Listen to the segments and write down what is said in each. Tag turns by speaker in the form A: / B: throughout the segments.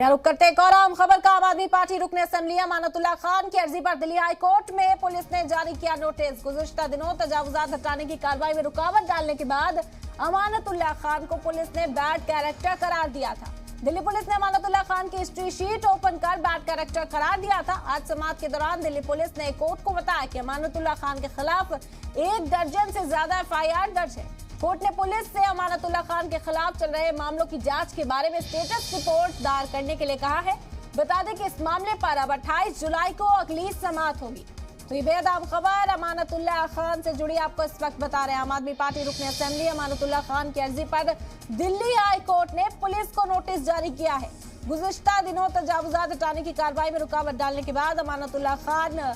A: रुक करते एक और आम खबर का। आम आदमी पार्टी रुकने असेंबली अमानतुल्लाह खान की अर्जी पर दिल्ली हाई कोर्ट में पुलिस ने जारी किया नोटिस। गुज़िश्ता दिनों तजावुजात हटाने की कार्रवाई में रुकावट डालने के बाद अमानतुल्लाह खान को पुलिस ने बैड कैरेक्टर करार दिया था। दिल्ली पुलिस ने अमानतुल्लाह खान की हिस्ट्री शीट ओपन कर बैड कैरेक्टर करार दिया था। आज समाअत के दौरान दिल्ली पुलिस ने कोर्ट को बताया कि अमानतुल्लाह खान के खिलाफ 1 दर्जन से ज्यादा FIR दर्ज है। कोर्ट ने पुलिस से अमानतुल्लाह खान के खिलाफ चल रहे मामलों की जांच के बारे में स्टेटस रिपोर्ट दायर करने के लिए कहा है। बता दें कि इस मामले पर अब 28 जुलाई को अगली समाअत होगी। तो ये बेहद अहम खबर अमानतुल्लाह खान से जुड़ी आपको इस वक्त बता रहे हैं। आम आदमी पार्टी रुकने असेंबली अमानतुल्लाह खान की अर्जी पर दिल्ली हाई कोर्ट ने पुलिस को नोटिस जारी किया है। गुज़िश्ता दिनों तजावुजात हटाने की कार्रवाई में रुकावट डालने के बाद अमानतुल्लाह खान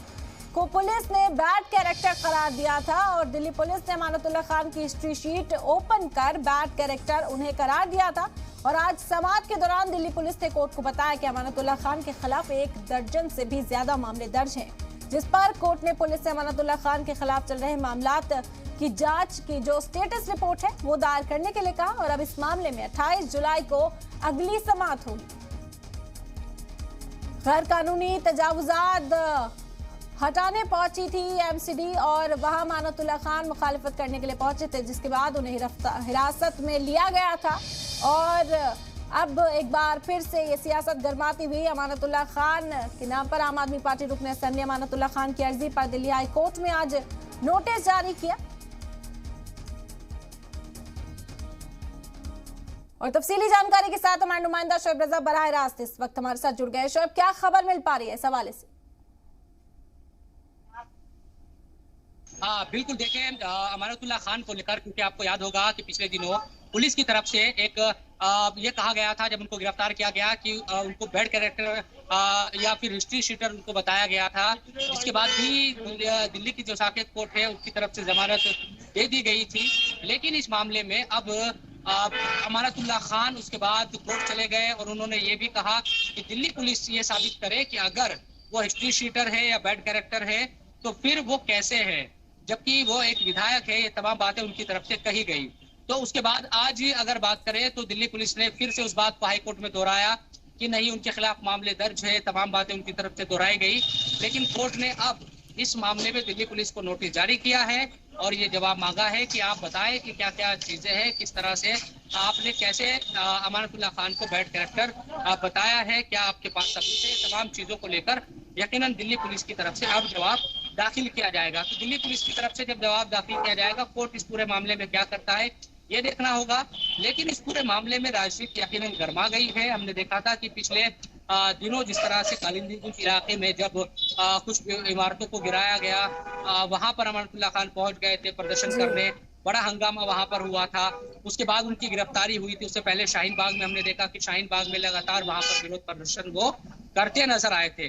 A: को पुलिस ने बैड कैरेक्टर करार दिया था और दिल्ली पुलिस ने अमानतुल्लाह खान की हिस्ट्री शीट ओपन कर बैड कैरेक्टर उन्हें करार दिया था। और आज समाअत के दौरान दिल्ली पुलिस ने कोर्ट को बताया कि अमानतुल्लाह खान के खिलाफ 1 दर्जन से भी ज्यादा मामले दर्ज हैं, जिस पर कोर्ट ने पुलिस से अमानतुल्लाह खान के खिलाफ चल रहे मामलात की जांच की जो स्टेटस रिपोर्ट है वो दायर करने के लिए कहा। और अब इस मामले में 28 जुलाई को अगली समाअत होगी। गैर कानूनी तजावुजात हटाने पहुंची थी MCD और वहां अमानतुल्लाह खान मुखालिफत करने के लिए पहुंचे थे, जिसके बाद उन्हें हिरासत में लिया गया था। और अब एक बार फिर से ये सियासत गरमाती हुई अमानतुल्लाह खान के नाम पर आम आदमी पार्टी रुकने असेंबली अमानतुल्लाह खान की अर्जी पर दिल्ली हाई कोर्ट में आज नोटिस जारी किया। और तफसीली जानकारी के साथ हमारे नुमाइंदा शोएब रजा बराह रास्त इस वक्त हमारे साथ जुड़ गए। शोएब, क्या खबर मिल पा रही है इस हवाले से?
B: हाँ बिल्कुल, देखें अमानतुल्लाह खान को लेकर, क्योंकि आपको याद होगा कि पिछले दिनों पुलिस की तरफ से एक ये कहा गया था जब उनको गिरफ्तार किया गया कि उनको बैड कैरेक्टर या फिर हिस्ट्री शीटर उनको बताया गया था। इसके बाद भी दिल्ली की जो साकेत कोर्ट है उसकी तरफ से जमानत दे दी गई थी। लेकिन इस मामले में अब अमानतुल्लाह खान उसके बाद कोर्ट चले गए और उन्होंने ये भी कहा कि दिल्ली पुलिस ये साबित करे कि अगर वो हिस्ट्री शीटर है या बैड कैरेक्टर है तो फिर वो कैसे है, जबकि वो एक विधायक है। ये तमाम बातें उनकी तरफ से कही गई। तो उसके बाद आज अगर बात करें तो दिल्ली पुलिस ने फिर से उस बात को हाईकोर्ट में दोहराया कि नहीं, उनके खिलाफ मामले दर्ज है। तमाम बातें उनकी तरफ से दोहराई गई। लेकिन कोर्ट ने अब इस मामले में दिल्ली पुलिस को नोटिस जारी किया है और ये जवाब मांगा है कि आप बताएं कि क्या क्या चीजें हैं, किस तरह से आपने कैसे अमानतुल्लाह खान को बैड कैरेक्टर बताया है, क्या आपके पास सबूत है। तमाम चीजों को लेकर यकीनन दिल्ली पुलिस की तरफ से अब जवाब दाखिल किया जाएगा। तो दिल्ली पुलिस की तरफ से जब जवाब दाखिल किया जाएगा, कोर्ट इस पूरे मामले में क्या करता है ये देखना होगा। लेकिन इस पूरे मामले में राजनीति यकीनन गर्मा गई है। हमने देखा था कि पिछले दिनों जिस तरह से कालिंदी इलाके में जब कुछ इमारतों को गिराया गया, वहां पर अमानतुल्लाह खान पहुंच गए थे प्रदर्शन करने, बड़ा हंगामा वहां पर हुआ था। उसके बाद उनकी गिरफ्तारी हुई थी। उससे पहले शाहीन बाग में हमने देखा कि शाहीन बाग में लगातार वहां पर विरोध प्रदर्शन वो करते नजर आए थे।